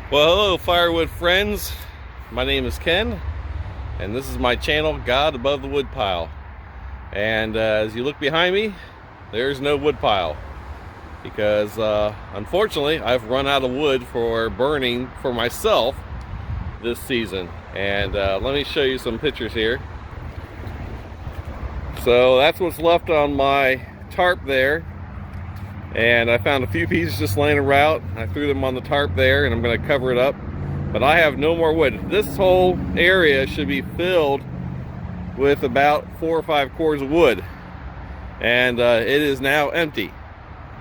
Well, hello firewood friends. My name is Ken, and this is my channel, God Above the Woodpile. And as you look behind me, there's no woodpile because unfortunately I've run out of wood for burning for myself this season. And let me show you some pictures here. So that's what's left on my tarp there. And I found a few pieces just laying around. I threw them on the tarp there, and I'm going to cover it up. But I have no more wood. This whole area should be filled with about 4 or 5 cords of wood. And it is now empty.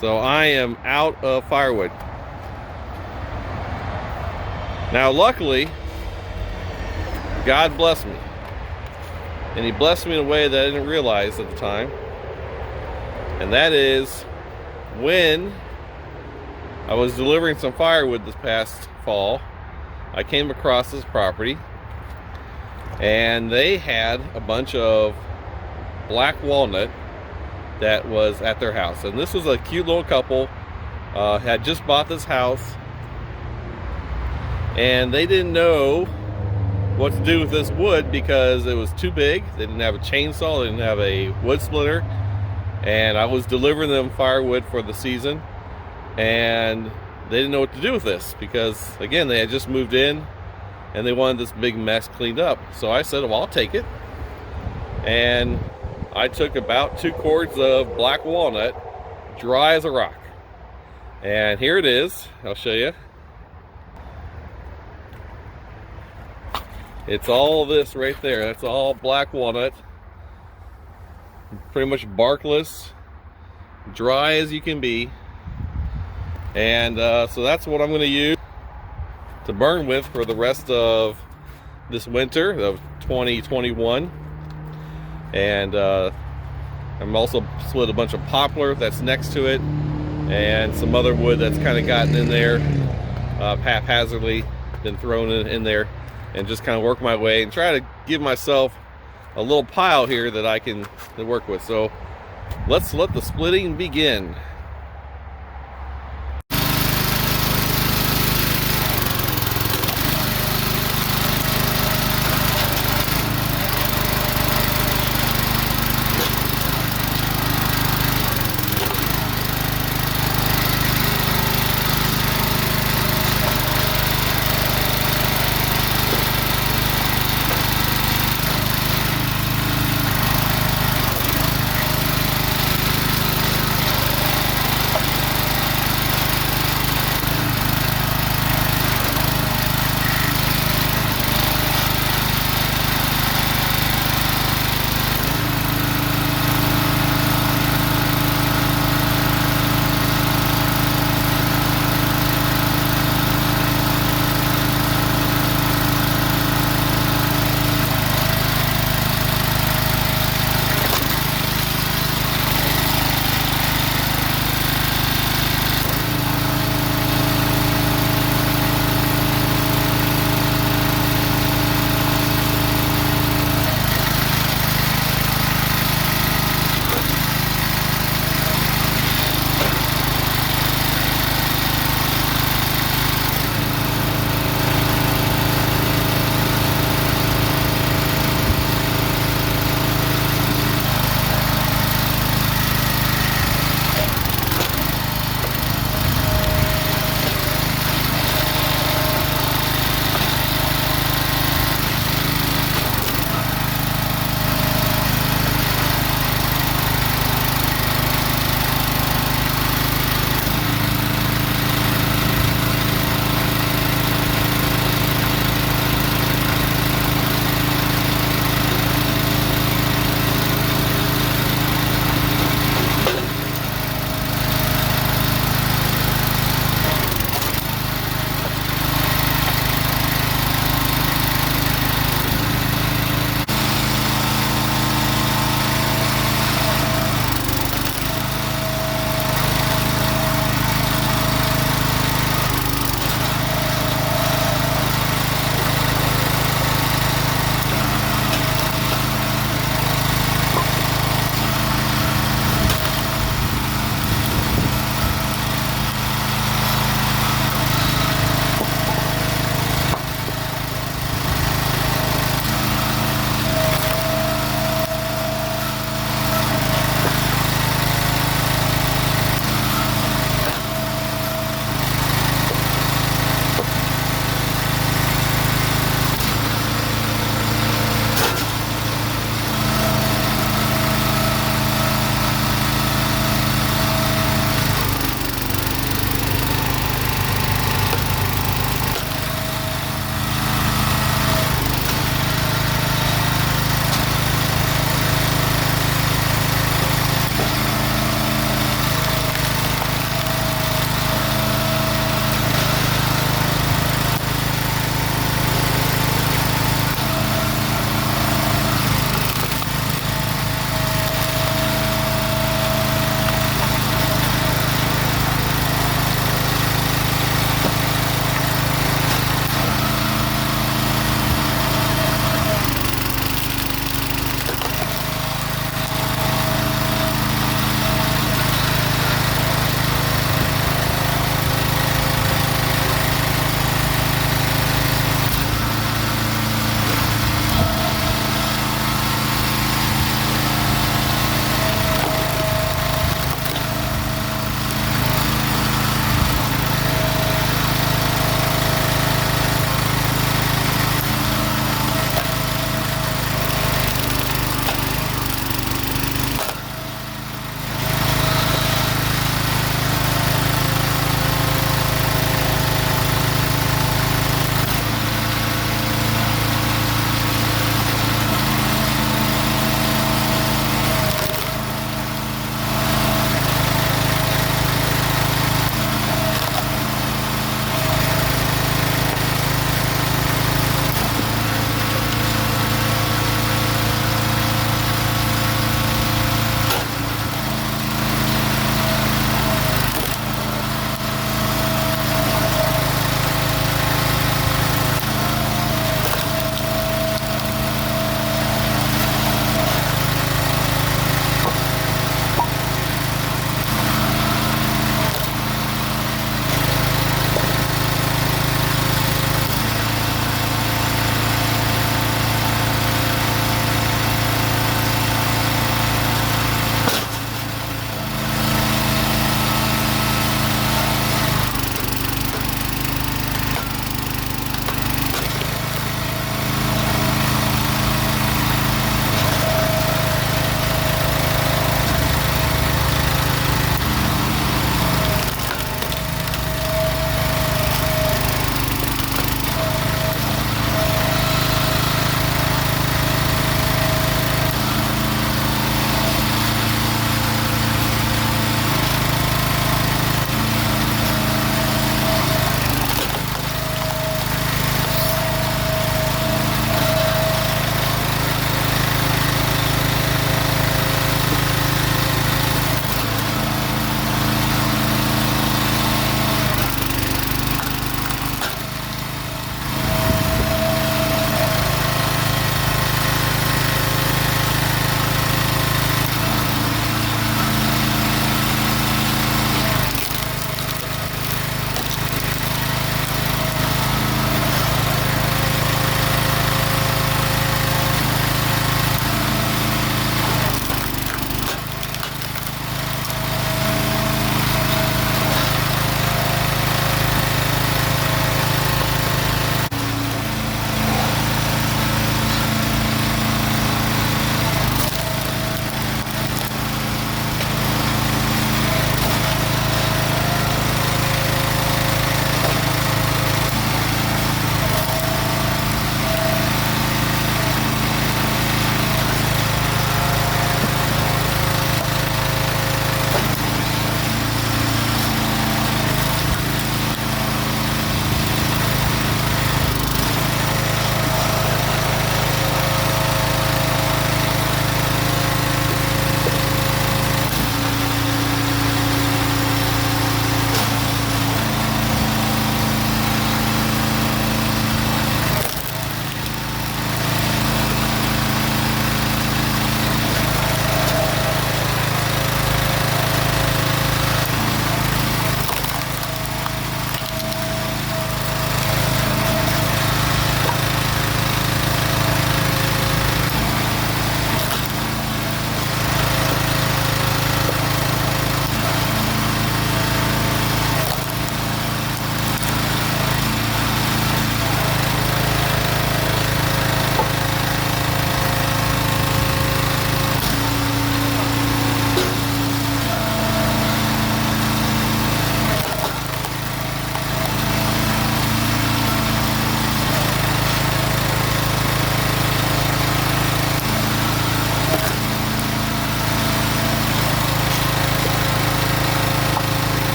So I am out of firewood. Now luckily, God blessed me. And He blessed me in a way that I didn't realize at the time. And that is, when I was delivering some firewood this past fall, I came across this property, and they had a bunch of black walnut that was at their house. And this was a cute little couple, had just bought this house, and they didn't know what to do with this wood because it was too big. They didn't have a chainsaw, they didn't have a wood splitter. And I was delivering them firewood for the season, and they didn't know what to do with this because, again, they had just moved in and they wanted this big mess cleaned up. So I said, well, I'll take it. And I took about 2 cords of black walnut, dry as a rock. And here it is. I'll show you. It's all this right there. That's all black walnut. Pretty much barkless, dry as you can be. And so that's what I'm going to use to burn with for the rest of this winter of 2021. And I'm also split a bunch of poplar that's next to it, and some other wood that's kind of gotten in there haphazardly, been thrown in there, and just kind of work my way and try to give myself a little pile here that I can work with. So let's let the splitting begin.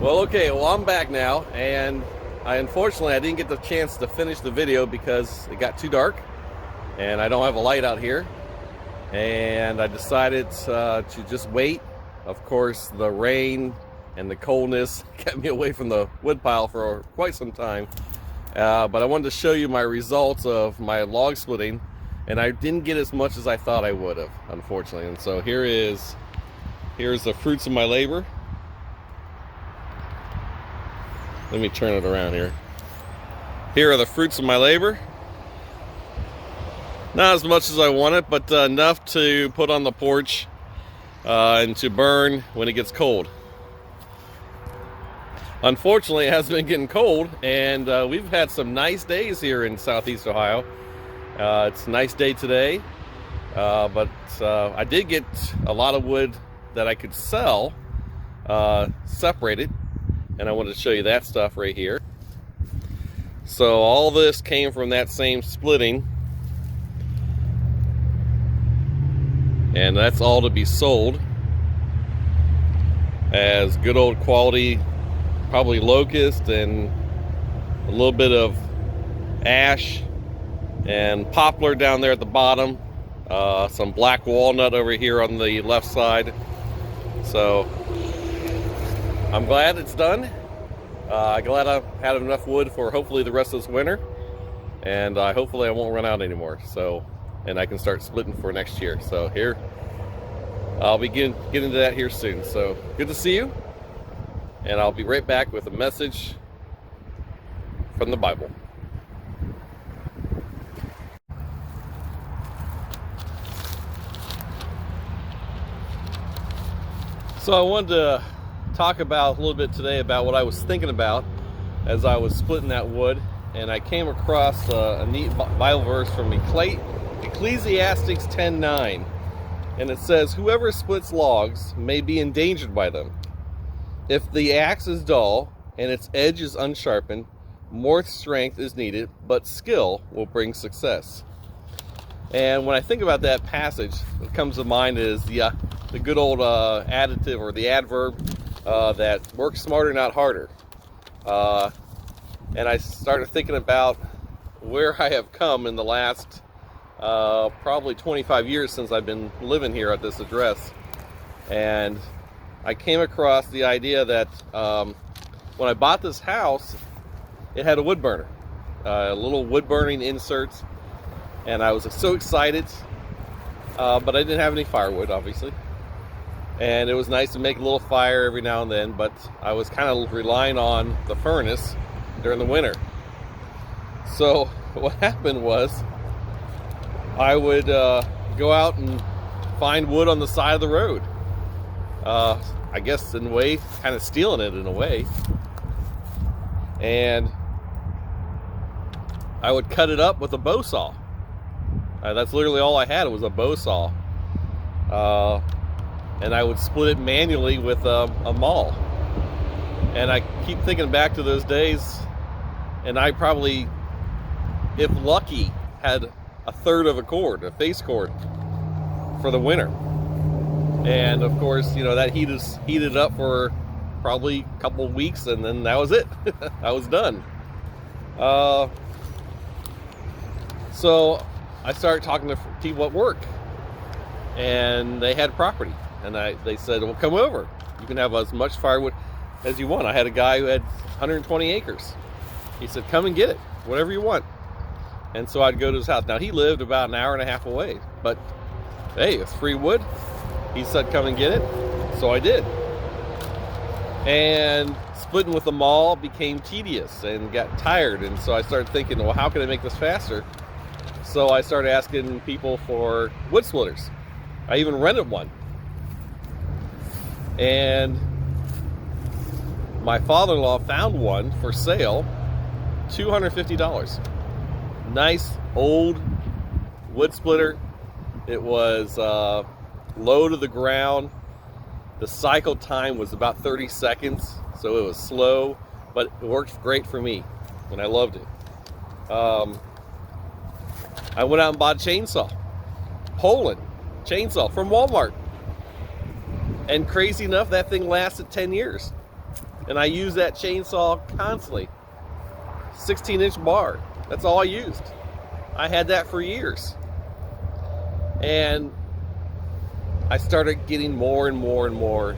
Well, okay, well, I'm back now, and unfortunately I didn't get the chance to finish the video because it got too dark and I don't have a light out here, and I decided to just wait. Of course, the rain and the coldness kept me away from the wood pile for quite some time, but I wanted to show you my results of my log splitting, and I didn't get as much as I thought I would have, unfortunately. And so here's the fruits of my labor. Let me turn it around here. Here are the fruits of my labor. Not as much as I wanted, but enough to put on the porch and to burn when it gets cold. Unfortunately, it has been getting cold, and we've had some nice days here in Southeast Ohio. It's a nice day today, but I did get a lot of wood that I could sell separated. And I wanted to show you that stuff right here. So all this came from that same splitting. And that's all to be sold as good old quality, probably locust and a little bit of ash and poplar down there at the bottom. Some black walnut over here on the left side. So I'm glad it's done. I'm glad I've had enough wood for hopefully the rest of this winter, and hopefully I won't run out anymore. So, and I can start splitting for next year. So here, I'll be getting to that here soon. So good to see you, and I'll be right back with a message from the Bible. So I wanted to talk about a little bit today about what I was thinking about as I was splitting that wood, and I came across a neat Bible verse from Ecclesiastics 10:9, and it says, "Whoever splits logs may be endangered by them. If the axe is dull and its edge is unsharpened, more strength is needed, but skill will bring success." And when I think about that passage, what comes to mind is the good old adjective or the adverb that work smarter, not harder. And I started thinking about where I have come in the last probably 25 years since I've been living here at this address. And I came across the idea that when I bought this house, it had a wood burner, little wood burning inserts, and I was so excited, but I didn't have any firewood, obviously. And it was nice to make a little fire every now and then, but I was kind of relying on the furnace during the winter. So what happened was I would go out and find wood on the side of the road. I guess in a way, kind of stealing it in a way. And I would cut it up with a bow saw. That's literally all I had, was a bow saw. And I would split it manually with a maul. And I keep thinking back to those days, and I probably, if lucky, had a third of a cord, a face cord, for the winter. And of course, you know, that heated up for probably a couple of weeks, and then that was it. I was done. So I started talking to people at work, and they had property. And they said, well, come over. You can have as much firewood as you want. I had a guy who had 120 acres. He said, come and get it, whatever you want. And so I'd go to his house. Now, he lived about an hour and a half away, but hey, it's free wood. He said, come and get it. So I did. And splitting with the maul became tedious and got tired. And so I started thinking, well, how can I make this faster? So I started asking people for wood splitters. I even rented one. And my father-in-law found one for sale, $250. Nice old wood splitter. It was low to the ground. The cycle time was about 30 seconds, so it was slow, but it worked great for me, and I loved it. I went out and bought a chainsaw, Poland chainsaw from Walmart. And crazy enough, that thing lasted 10 years. And I use that chainsaw constantly. 16-inch bar. That's all I used. I had that for years. And I started getting more and more and more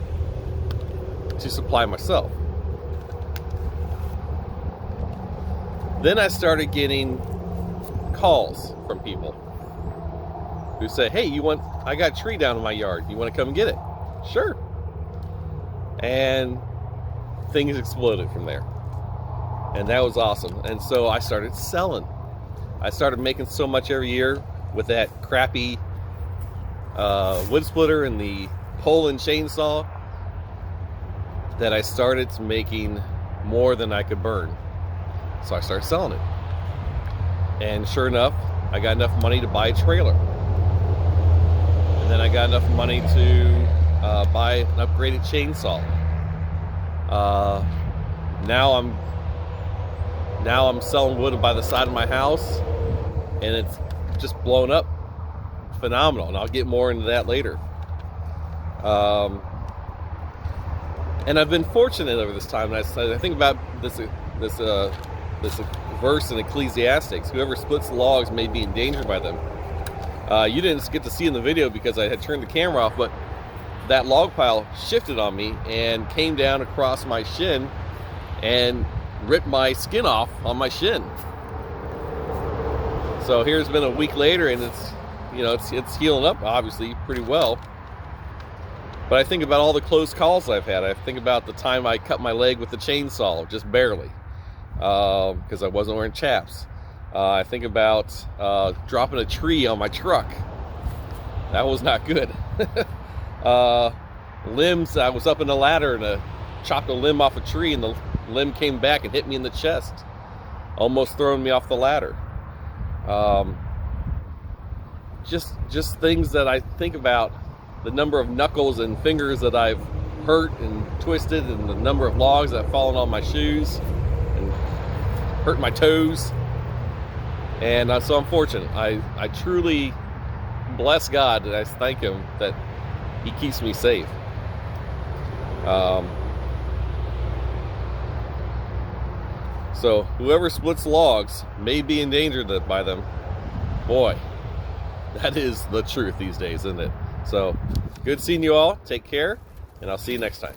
to supply myself. Then I started getting calls from people who say, hey, I got a tree down in my yard. You want to come and get it? Sure. And things exploded from there. And that was awesome. And so I started selling. I started making so much every year with that crappy wood splitter and the pole and chainsaw that I started making more than I could burn. So I started selling it. And sure enough, I got enough money to buy a trailer. And then I got enough money to buy an upgraded chainsaw. Now I'm selling wood by the side of my house, and it's just blown up phenomenal. And I'll get more into that later. And I've been fortunate over this time. And I think about this verse in Ecclesiastics: whoever splits logs may be endangered by them. You didn't get to see in the video because I had turned the camera off, but that log pile shifted on me and came down across my shin and ripped my skin off on my shin. So here's been a week later, and it's healing up obviously pretty well. But I think about all the close calls I've had. I think about the time I cut my leg with the chainsaw, just barely, because I wasn't wearing chaps. I think about dropping a tree on my truck. That was not good. Limbs, I was up in a ladder and chopped a limb off a tree, and the limb came back and hit me in the chest, almost throwing me off the ladder. Just things that I think about, the number of knuckles and fingers that I've hurt and twisted, and the number of logs that have fallen on my shoes and hurt my toes. And so I'm fortunate. I truly bless God, and I thank Him that He keeps me safe. So whoever splits logs may be endangered by them. Boy, that is the truth these days, isn't it? So good seeing you all. Take care, and I'll see you next time.